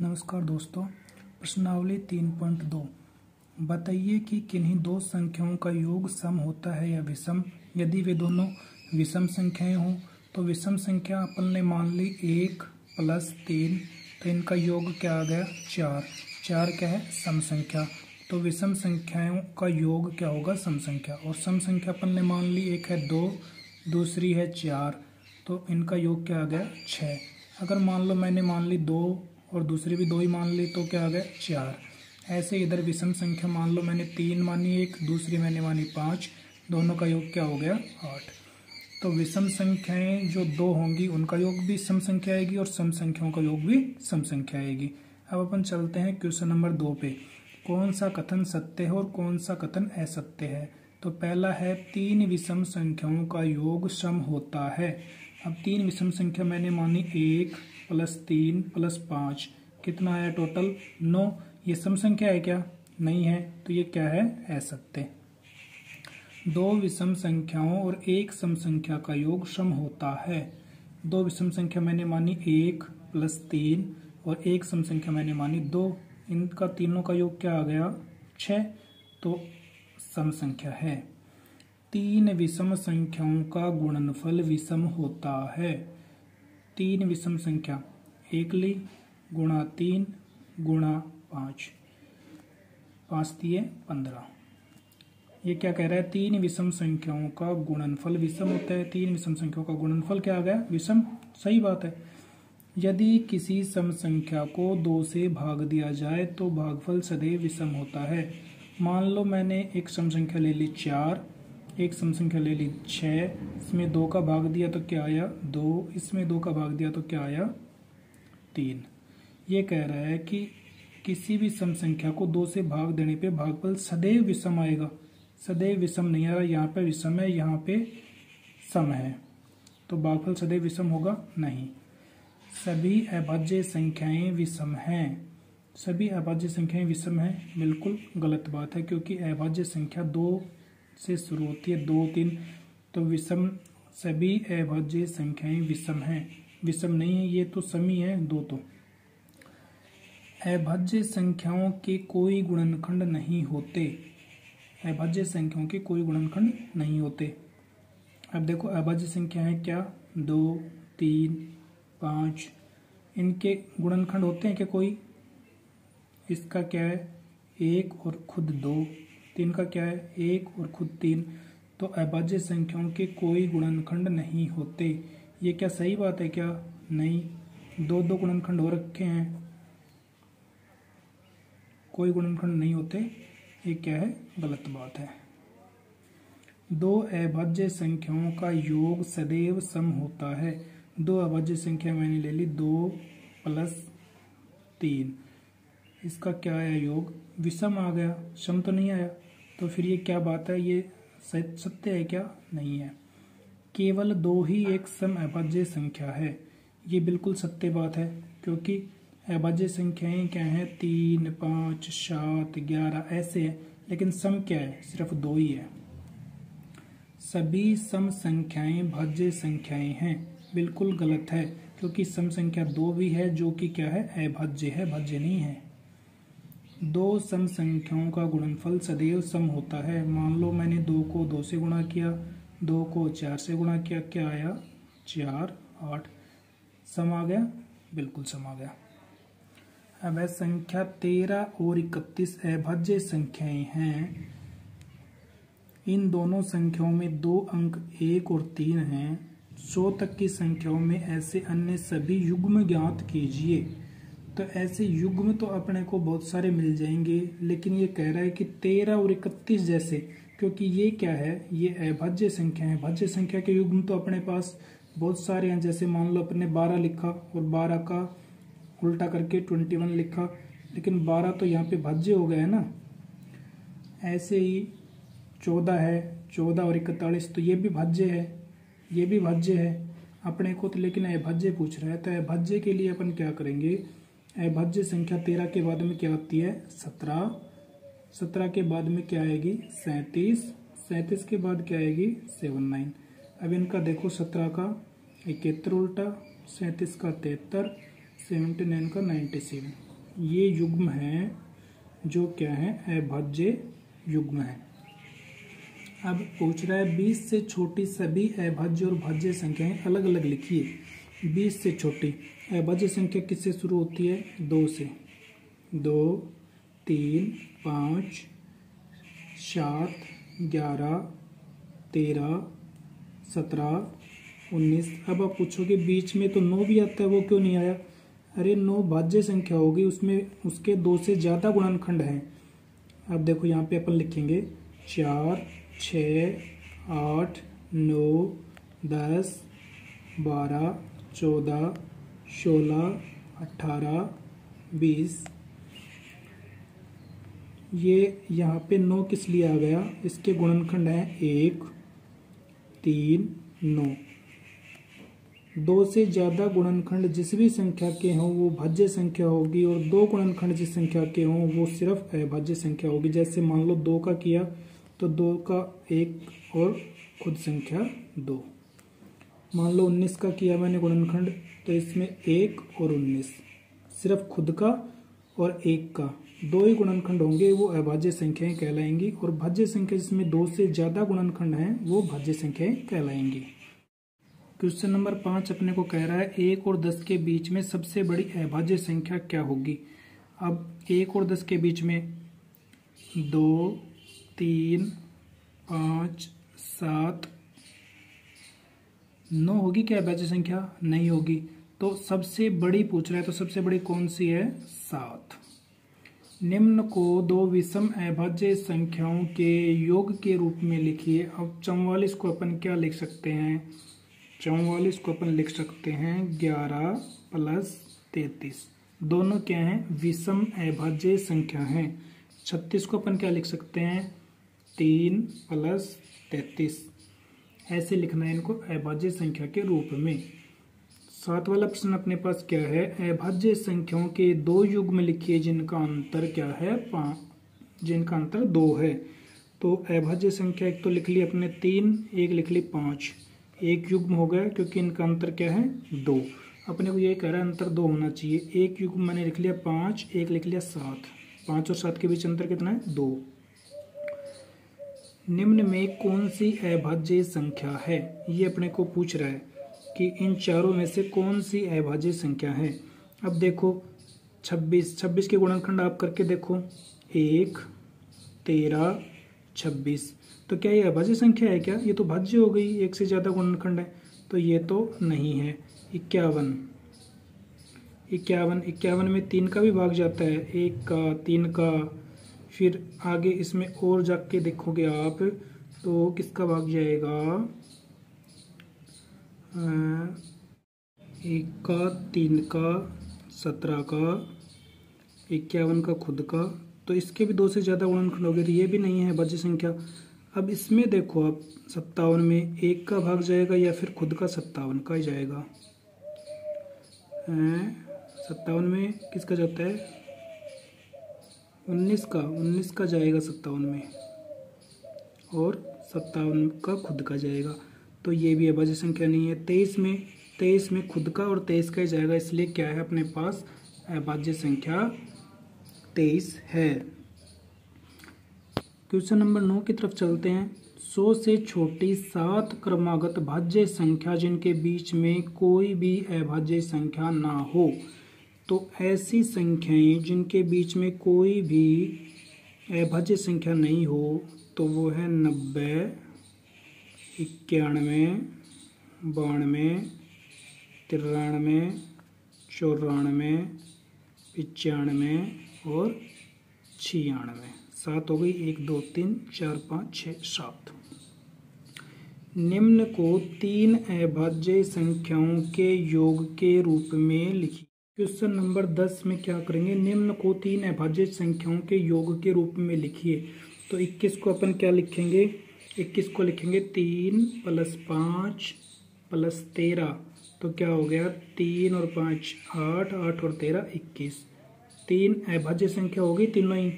नमस्कार दोस्तों। प्रश्नावली 3.2 बताइए कि किन्हीं दो संख्याओं का योग सम होता है या विषम। यदि वे दोनों विषम संख्याएं हों तो विषम संख्या अपन ने मान ली 1 + 3, तो इनका योग क्या आ गया 4। 4 क्या है सम संख्या, तो विषम संख्याओं का योग क्या होगा सम संख्या। और सम संख्या अपन ने मान ली एक है 2, दूसरी है 4, तो इनका योग क्या आ गया 6। अगर मान लो मैंने मान ली 2 और दूसरी भी 2 ही मान ली तो क्या आ गया 4। ऐसे इधर विषम संख्या मान लो मैंने 3 मानी, एक दूसरी मैंने मानी 5, दोनों का योग क्या हो गया 8। तो विषम संख्याएं जो 2 होंगी उनका योग भी सम संख्या आएगी और सम संख्याओं का योग भी सम संख्या आएगी। अब अपन चलते हैं क्वेश्चन नंबर 2 पे। कौन सा कथन सत्य है और कौन सा कथन असत्य है। तो पहला है 3 विषम संख्याओं का योग सम होता है। अब 3 विषम संख्या मैंने मानी 1 + 3 + 5, कितना आया टोटल 9। ये सम संख्या है क्या, नहीं है, तो ये क्या है असत्य। 2 विषम संख्याओं और एक सम संख्या का योग सम होता है। 2 विषम संख्या मैंने मानी 1 + 3 और एक सम संख्या मैंने मानी 2, इनका तीनों का योग क्या आ गया 6, तो सम संख्या है। 3 विषम संख्याओं का गुणनफल विषम होता है। 3 विषम संख्या 1 ली गुणा 3 गुणा 5, 5 दिए 15। ये क्या कह रहा है 3 विषम संख्याओं का गुणनफल विषम होता है। 3 विषम संख्याओं का गुणनफल क्या आ गया विषम, सही बात है। यदि किसी सम संख्या को 2 से भाग दिया जाए तो भागफल सदैव विषम होता है। मान लो मैंने एक सम संख्या ले ली 4, एक सम संख्या ले ली 6, इसमें 2 का भाग दिया तो क्या आया 2, इसमें 2 का भाग दिया तो क्या आया 3। ये कह रहा है कि किसी भी सम संख्या को 2 से भाग देने पे भागफल सदैव विषम आएगा। सदैव विषम नहीं आ रहा, यहाँ पे विषम है, यहाँ पे सम है, तो भागफल सदैव विषम होगा नहीं। सभी अभाज्य संख्याएं विषम हैं। सभी अभाज्य संख्याएं विषम हैं, बिल्कुल गलत बात है, क्योंकि अभाज्य संख्या 2 से शुरू होती है, 2 3, तो विषम सभी अभाज्य संख्याएं विषम हैं। विषम नहीं है, ये तो सम ही है 2 तो। अभाज्य संख्याओं के कोई गुणनखंड नहीं होते। अभाज्य संख्याओं के कोई गुणनखंड नहीं होते। अब देखो अभाज्य संख्या है क्या 2 3 5, इनके गुणनखंड होते हैं क्या कोई। इसका क्या है 1 और खुद 2, 3 का क्या है 1 और खुद 3, तो अभाज्य संख्याओं के कोई गुणनखंड नहीं होते। ये क्या सही बात है क्या, नहीं, 2 गुणनखंड हो रखे हैं, कोई गुणनखंड नहीं होते, ये क्या है गलत बात है। 2 अभाज्य संख्याओं का योग सदैव सम होता है। 2 अभाज्य संख्या मैंने ले ली 2 + 3, इसका क्या आया योग विषम आ गया, सम तो नहीं आया, तो फिर ये क्या बात है, ये सत्य है क्या, नहीं है। केवल 2 ही एक सम अभाज्य संख्या है, ये बिल्कुल सत्य बात है, क्योंकि अभाज्य संख्याएं क्या हैं 3 5 7 11 ऐसे है, लेकिन सम क्या है सिर्फ 2 ही है। सभी सम संख्याएं भाज्य संख्याएं हैं, बिल्कुल गलत है, क्योंकि सम संख्या 2 भी है जो कि क्या है अभाज्य है, भाज्य नहीं है। 2 सम संख्याओं का गुणनफल सदैव सम होता है। मान लो मैंने 2 को 2 से गुणा किया, 2 को 4 से गुणा किया, क्या आया 4 8, सम आ गया, बिल्कुल सम आ गया। अब संख्या 13 और 31 अभाज्य संख्याएं हैं। इन दोनों संख्याओं में 2 अंक 1 और 3 हैं। 100 तक की संख्याओं में ऐसे अन्य सभी युग्म ज्ञात कीजिए। तो ऐसे युग्म तो अपने को बहुत सारे मिल जाएंगे, लेकिन ये कह रहा है कि 13 और 31 जैसे, क्योंकि ये क्या है ये अभाज्य संख्या है। भाज्य संख्या के युग्म तो अपने पास बहुत सारे हैं, जैसे मान लो अपने 12 लिखा और 12 का उल्टा करके 21 लिखा, लेकिन 12 तो यहाँ पे भाज्य हो गया है ना। ऐसे ही 14 है, 14 और 41, तो ये भी भाज्य है, ये भी भाज्य है अपने को तो, लेकिन अभाज्य पूछ रहा है। तो अभाज्य के लिए अपन क्या करेंगे, अभाज्य संख्या 13 के बाद में क्या आती है 17, 17 के बाद में क्या आएगी 37, 37 के बाद क्या आएगी 79। अब इनका देखो 17 का 71 उल्टा, 37 का 73, 79 का 97, ये युग्म है जो क्या है, अभाज्य युग्म है। अब पूछ रहा है 20 से छोटी सभी अभाज्य और भाज्य संख्याएं अलग अलग लिखिए। 20 से छोटी अभाज्य संख्या किससे शुरू होती है, 2 से। 2, 3, 5, 7, 11, 13, 17, 19। अब आप पूछोगे बीच में तो 9 भी आता है, वो क्यों नहीं आया? अरे 9 भाज्य संख्या होगी, उसमें उसके 2 से ज़्यादा गुणनखंड हैं। अब देखो यहाँ पे अपन लिखेंगे 4, 6, 8, 9, 10, 12, 14, 16, 18, 20। ये यहाँ पे 9 किस लिए आ गया? इसके गुणनखंड हैं 1, 3, 9। 2 से ज़्यादा गुणनखंड जिस भी संख्या के हों वो भाज्य संख्या होगी, और 2 गुणनखंड जिस संख्या के हों वो सिर्फ अभाज्य संख्या होगी। जैसे मान लो 2 का किया तो 2 का 1 और खुद संख्या 2। मान लो 19 का किया मैंने गुणनखंड, तो इसमें 1 और 19, सिर्फ खुद का और 1 का 2 ही गुणनखंड होंगे, वो अभाज्य संख्याएं कहलाएंगी। और भाज्य संख्या जिसमें 2 से ज़्यादा गुणनखंड हैं वो भाज्य संख्याएं कहलाएंगी। क्वेश्चन नंबर 5 अपने को कह रहा है 1 और 10 के बीच में सबसे बड़ी अभाज्य संख्या क्या होगी। अब 1 और 10 के बीच में 2, 3, 5, 7, 9 होगी क्या अभाज्य संख्या? नहीं होगी। तो सबसे बड़ी पूछ रहा है, तो सबसे बड़ी कौन सी है? 7। निम्न को 2 विषम अभाज्य संख्याओं के योग के रूप में लिखिए। अब 44 को अपन क्या लिख सकते हैं? 44 को अपन लिख सकते हैं 11 + 33। दोनों क्या हैं? विषम अभाज्य संख्या हैं। 36 को अपन क्या लिख सकते हैं? 3 + 33। ऐसे लिखना है इनको अभाज्य संख्या के रूप में। 7 वाला प्रश्न अपने पास क्या है? अभाज्य संख्याओं के 2 युग्म लिखिए जिनका अंतर क्या है? 5, जिनका अंतर 2 है। तो अभाज्य संख्या एक तो लिख ली अपने 3, एक लिख ली 5। एक युग्म हो गया क्योंकि इनका अंतर क्या है? 2। अपने को ये कह रहा है अंतर 2 होना चाहिए। एक युग्म मैंने लिख लिया 5, एक लिख लिया 7। 5 और 7 के बीच अंतर कितना है? 2। निम्न में कौन सी अभाज्य संख्या है? ये अपने को पूछ रहा है कि इन चारों में से कौन सी अभाज्य संख्या है। अब देखो 26 के गुणनखंड आप करके देखो, 1, 13, 26। तो क्या ये अभाज्य संख्या है क्या? ये तो भाज्य हो गई, एक से ज़्यादा गुणनखंड है, तो ये तो नहीं है। 51 में 3 का भी भाग जाता है, 1 का, 3 का, फिर आगे इसमें और जाके देखोगे आप तो किसका भाग जाएगा? 1 का, 3 का, 17 का, 51 का खुद का, तो इसके भी 2 से ज़्यादा गुणनखंड हो गए, तो ये भी नहीं है अभाज्य संख्या। अब इसमें देखो आप 57 में 1 का भाग जाएगा या फिर खुद का 57 का ही जाएगा। 57 में किसका जाता है? 19 का जाएगा 57 में, और 57 का खुद का जाएगा, तो ये भी अभाज्य संख्या नहीं है। 23 में खुद का और 23 का ही जाएगा, इसलिए क्या है अपने पास? अभाज्य संख्या 23 है। क्वेश्चन नंबर 9 की तरफ चलते हैं। 100 से छोटी 7 क्रमागत भाज्य संख्या जिनके बीच में कोई भी अभाज्य संख्या ना हो। तो ऐसी संख्याएं जिनके बीच में कोई भी अभाज्य संख्या नहीं हो तो वो है 90, 91, 92, 93, 94, 95 और 96। 7 हो गई। 1, 2, 3, 4, 5, 6, 7। निम्न को 3 अभाज्य संख्याओं के योग के रूप में लिखिए। क्वेश्चन नंबर 10 में क्या करेंगे? निम्न को 3 अभाज्य संख्याओं के योग के रूप में लिखिए। तो 21 को अपन क्या लिखेंगे? 21 को लिखेंगे 3 + 5 + 13। तो क्या हो गया? 3 और 5 8, 8 और 13 21। 3 अभाज्य संख्या हो गई, तीनों ही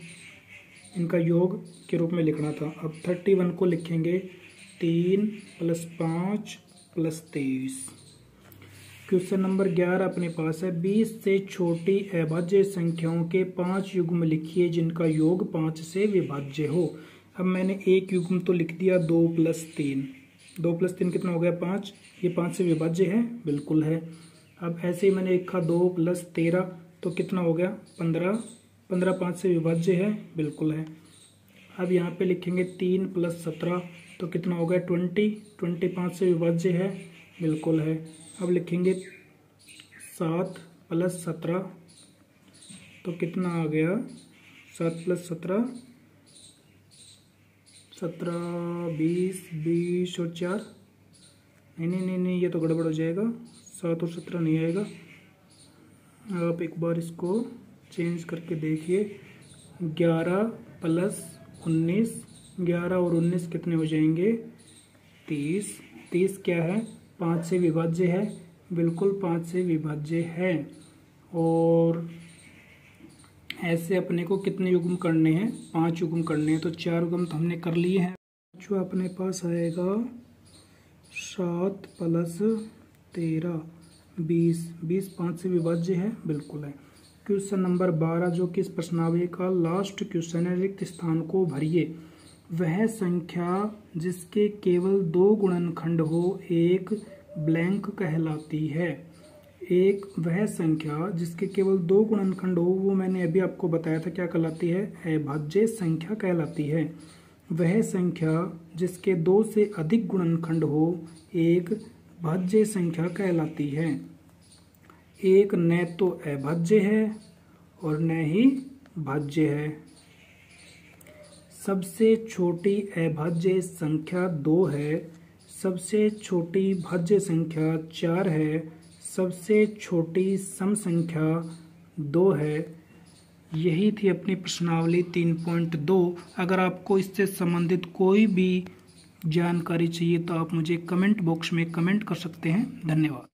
इनका योग के रूप में लिखना था। अब 31 को लिखेंगे 3 + 5 + 23। क्वेश्चन नंबर 11 अपने पास है। 20 से छोटी अभाज्य संख्याओं के 5 युग्म लिखिए जिनका योग 5 से विभाज्य हो। अब मैंने एक युग्म तो लिख दिया 2 + 3। 2 + 3 कितना हो गया 5। ये 5 से विभाज्य है, बिल्कुल है। अब ऐसे ही मैंने लिखा 2 + 13 तो कितना हो गया 15। 15 5 से विभाज्य है, बिल्कुल है। अब यहाँ पे लिखेंगे 3 + 17 तो कितना हो गया 20। 20 5 से विभाज्य है, बिल्कुल है। अब लिखेंगे 7 + 17 तो कितना आ गया 7 + 17 17 20 20 और 4 नहीं, ये तो गड़बड़ हो जाएगा। 7 और 17 नहीं आएगा। आप एक बार इसको चेंज करके देखिए। 11 + 19 11 और 19 कितने हो जाएंगे 30। 30 क्या है 5 से विभाज्य है, बिल्कुल 5 से विभाज्य है। और ऐसे अपने को कितने युग्म करने हैं 5 युग्म करने हैं। तो 4 युग्म तो हमने कर लिए हैं। जो अपने पास आएगा 7 + 13 20। 20 5 से विभाज्य है, बिल्कुल है। क्वेश्चन नंबर 12 जो कि इस प्रश्नावली का लास्ट क्वेश्चन है। रिक्त स्थान को भरिए। वह संख्या जिसके केवल 2 गुणनखंड हो एक ब्लैंक कहलाती है। वह संख्या जिसके केवल 2 गुणनखंड हो वो मैंने अभी आपको बताया था क्या कहलाती है, अभाज्य संख्या कहलाती है। वह संख्या जिसके 2 से अधिक गुणनखंड हो एक भाज्य संख्या कहलाती है। एक न तो अभाज्य है और न ही भाज्य है। सबसे छोटी अभाज्य संख्या 2 है। सबसे छोटी भाज्य संख्या 4 है। सबसे छोटी सम संख्या 2 है। यही थी अपनी प्रश्नावली 3.2। अगर आपको इससे संबंधित कोई भी जानकारी चाहिए तो आप मुझे कमेंट बॉक्स में कमेंट कर सकते हैं। धन्यवाद।